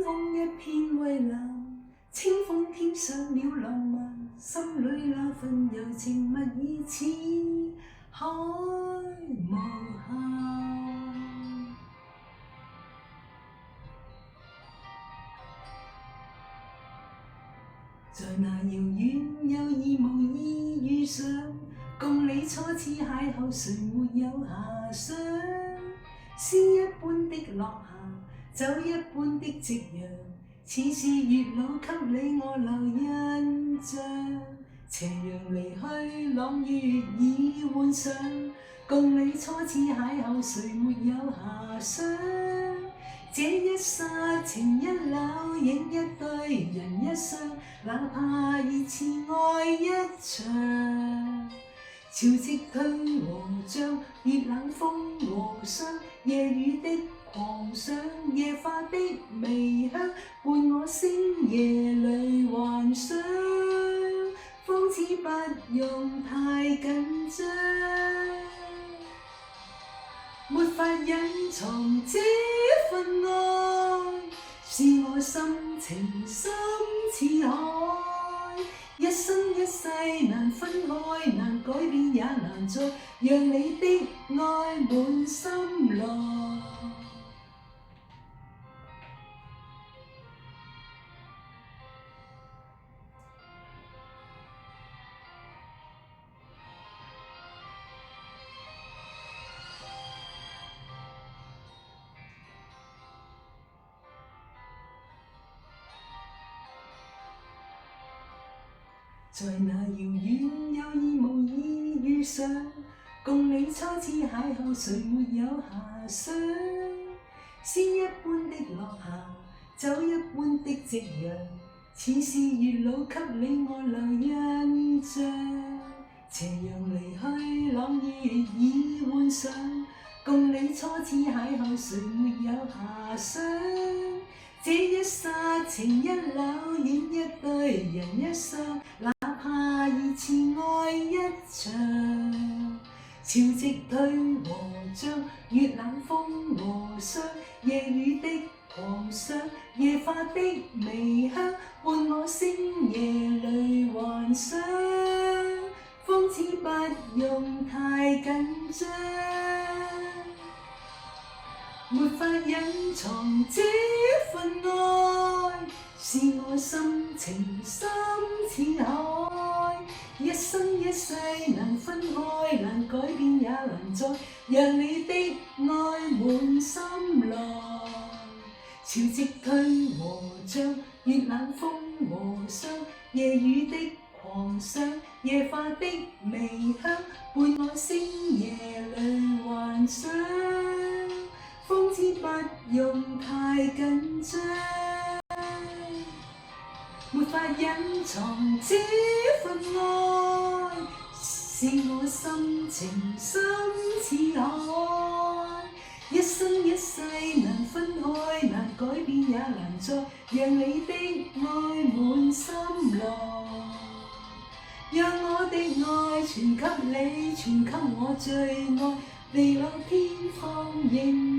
空一片蔚藍，清風添上了浪漫，心裏那份柔情蜜意似海無限。在那遙遠又義無意遇上，共你初次邂逅，誰沒有遐想？詩一般的落霞，酒一般的夕陽，似是月老給你我留印象。斜陽離去，朗月已換上，共你初次邂逅，誰沒有遐想？這一剎情一縷，影一對人一雙，哪怕熱熾愛一場。潮汐退和漲，熱冷風和霜，夜雨的狂想，夜花的微香，伴我星夜裏幻想，方知不用太緊張。沒法隱藏這份愛，是我心情深似海，一生一世難分開，難改變也難再讓你的愛滿心來。在那遙遠又義無意遇上，共你初次邂逅，誰沒有遐想？詩一般的落霞，酒一般的夕陽，似是月老給你我留印象。斜陽離去，朗月已換上，共你初次邂逅，誰沒有遐想？這一剎情一縷，影一對人一雙，哪怕熱熾愛一場。潮汐退和漲，月冷風和霜，夜雨的狂想，夜花的微香，伴我星夜裏幻想，方知不用太緊張。沒法隱藏這份愛，是我心情深似海，一生一世難分開，難改變也難再讓你的愛滿心來。潮汐退和漲，月冷風和霜，夜雨的狂想，夜花的微香，伴我星夜裏幻想，方知不用太緊張。沒法隱藏這份愛，是我心情深似海，一生一世難分開，難改變也難再讓你的愛滿心來。讓我的愛傳給你，傳給我最愛，地老天荒仍